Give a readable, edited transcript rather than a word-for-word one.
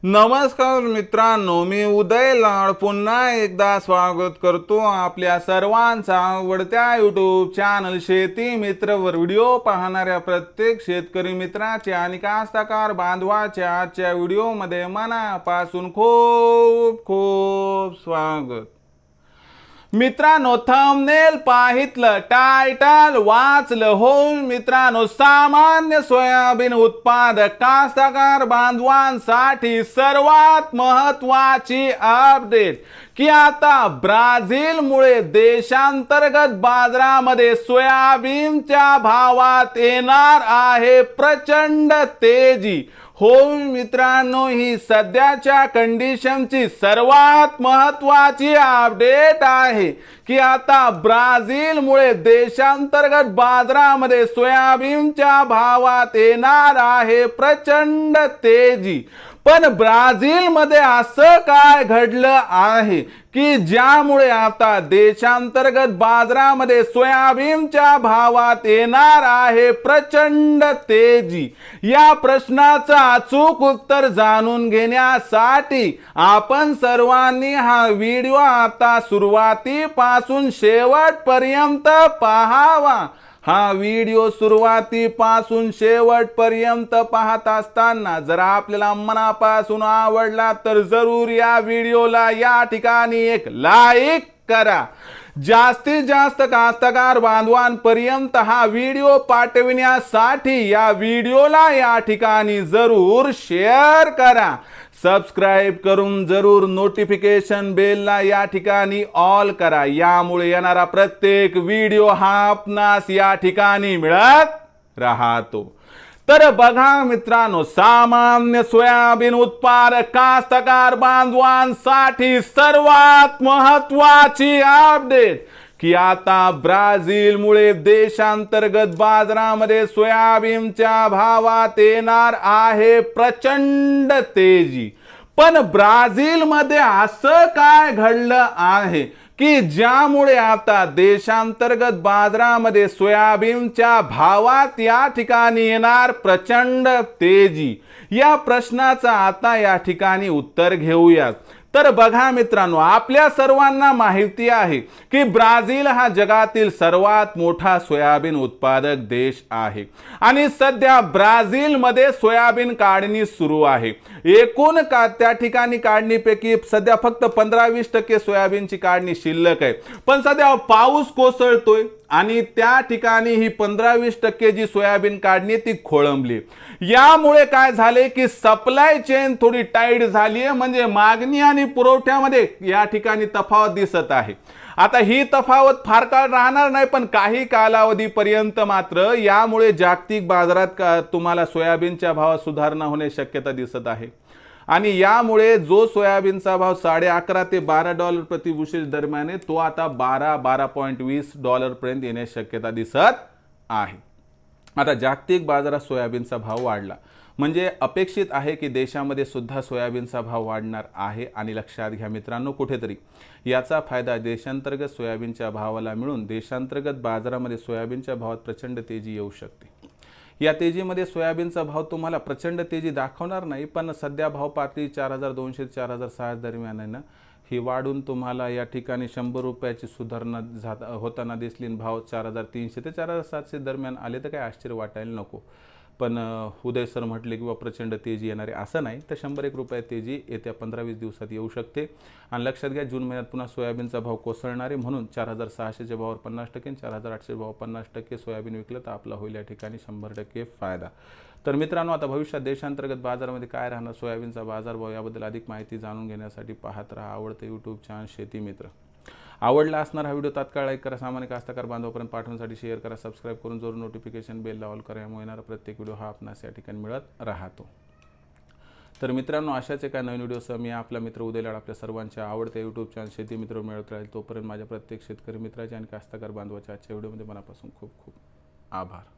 नमस्कार मित्रांनो, मी उदय लाड पुन्हा एकदा स्वागत करतो आपल्या सर्वांचा आवडत्या यूट्यूब चॅनल शेती मित्रवर व्हिडिओ पाहणाऱ्या प्रत्येक शेतकरी मित्राचे आणि कास्तकार बांधवाच्या आजच्या व्हिडिओमध्ये मनापासून खूप खूप स्वागत। मित्रांनो, थंबनेल पाहितलं, टायटल वाचलं हो मित्रांनो, सामान्य सोयाबीन उत्पादक कास्तकार बांधवांसाठी सर्वात महत्त्वाची अपडेट की आता ब्राझीलमुळे देशांतर्गत बाजारामध्ये सोयाबीनच्या भावात येणार आहे प्रचंड तेजी। हो मित्रांनो, ही सध्याच्या कंडिशनची सर्वात महत्त्वाची अपडेट आहे की आता ब्राझीलमुळे देशांतर्गत बाजारामध्ये सोयाबीनच्या भावात येणार आहे प्रचंड तेजी। पण ब्राझीलमध्ये असं काय घडलं आहे की ज्यामुळे आता देशांतर्गत बाजारामध्ये सोयाबीनच्या भावात येणार आहे प्रचंड तेजी? या प्रश्नाचं अचूक उत्तर जाणून घेण्यासाठी आपण सर्वांनी हा व्हिडिओ आता सुरुवातीपासून शेवटपर्यंत पाहावा। हा व्हिडिओ सुरुवातीपासून शेवटपर्यंत पाहत असताना जर आपल्याला मनापासून आवडला तर जरूर या व्हिडिओला या ठिकाणी एक लाईक करा। जास्तीत जास्त कास्तकार बांधवांपर्यंत हा व्हिडिओ पाठविण्यासाठी या व्हिडिओला या ठिकाणी जरूर शेअर करा। सबस्क्राइब करून जरूर नोटिफिकेशन बेलला या ठिकाणी ऑल करा, यामुळे येणारा प्रत्येक व्हिडिओ हा आपणास या ठिकाणी मिळत राहतो। तर बघा मित्रांनो, सामान्य सोयाबीन उत्पादक कास्तकार बांधवांसाठी सर्वात महत्त्वाची अपडेट की आता ब्राझीलमुळे देशांतर्गत बाजारामध्ये सोयाबीनच्या भावात येणार आहे प्रचंड तेजी। पण ब्राझीलमध्ये असं काय घडलं आहे की ज्यामुळे आता देशांतर्गत बाजारामध्ये सोयाबीनच्या भावात या ठिकाणी येणार प्रचंड तेजी? या प्रश्नाचं आता या ठिकाणी उत्तर घेऊयात। तर बघा मित्रांनो, आपल्या सर्वांना माहिती आहे की ब्राझील हा जगातील सर्वात मोठा सोयाबीन उत्पादक देश आहे आणि सध्या ब्राझीलमध्ये सोयाबीन काढणी सुरू आहे। एकूण त्या ठिकाणी काढणीपैकी सध्या फक्त 15-20% सोयाबीनची काढणी शिल्लक आहे। पण सध्या पाऊस कोसळतोय आणि त्या ठिकाणी ही 15-20% जी सोयाबीन काढणी ती खोळंबली। यामुळे काय झाले की सप्लाय चेन थोडी टाईट झाली आहे, म्हणजे मागणी आणि पुरवठ्यामध्ये या ठिकाणी तफावत दिसत आहे। आता ही तफावत फार काळ राहणार नाही, पण काही कालावधीपर्यंत मात्र यामुळे जागतिक बाजारात तुम्हाला सोयाबीनच्या भावात सुधारणा होण्याची शक्यता दिसत आहे आणि यामुळे जो सोयाबीनचा भाव $11.5 ते $12 प्रति बुशेल दरम्यान आहे, तो आता $12.20 पर्यंत येण्याची शक्यता दिसत आहे। आता जागतिक बाजारात सोयाबीनचा भाव वाढला म्हणजे अपेक्षित आहे की देशामध्ये सुद्धा सोयाबीनचा भाव वाढणार आहे आणि लक्षात घ्या मित्रांनो, कुठेतरी याचा फायदा देशांतर्गत सोयाबीनच्या भावाला मिळून देशांतर्गत बाजारामध्ये सोयाबीनच्या भावात प्रचंड तेजी येऊ शकते। या तेजीमध्ये सोयाबीनचा भाव तुम्हाला प्रचंड तेजी दाखवणार नाही, पण सध्या भाव पातळी 4200 ते 4600 दरम्यान आहे ना, ही वाढून तुम्हाला या ठिकाणी 100 रुपयाची सुधारणा होताना दिसली। भाव 4300 ते 4700 दरम्यान आले तर काही आश्चर्य वाटायला नको। पण उदय सर म्हटले किंवा प्रचंड तेजी येणार आहे असं नाही, तर 101 रुपये तेजी येत्या 15-20 दिवसात येऊ शकते। आणि लक्षात घ्या, जून महिन्यात पुन्हा सोयाबीनचा भाव कोसळणार आहे, म्हणून 4600च्या भावावर 50% आणि 4800 भाव 50% सोयाबीन विकलं तर आपला होईल या ठिकाणी 100% फायदा। तर मित्रांनो, आता भविष्यात देशांतर्गत बाजारामध्ये काय राहणार सोयाबीनचा बाजारभाव याबद्दल अधिक माहिती जाणून घेण्यासाठी पाहत राहा आवडते यूट्यूब चॅनल शेती मित्र। आवडला असणार हा व्हिडिओ तात्काळ लाईक करा, सामान्य कास्तकार बांधवांपर्यंत पाठवण्यासाठी शेअर करा, सबस्क्राइब करून जरूर नोटिफिकेशन बेल ऑल करा, यामुळे येणारा प्रत्येक व्हिडिओ हा आपणास या ठिकाणी मिळत राहतो। तर मित्रांनो, अशाच एका नवीन व्हिडिओसह मी आपला मित्र उदय लाड आपल्या सर्वांच्या आवडत्या यूट्यूब चॅनल शेती मित्र मिळत राहील। तोपर्यंत माझ्या प्रत्येक शेतकरी मित्राचे आणि कास्तकार बांधवाच्या आजच्या व्हिडिओमध्ये मनापासून खूप खूप आभार।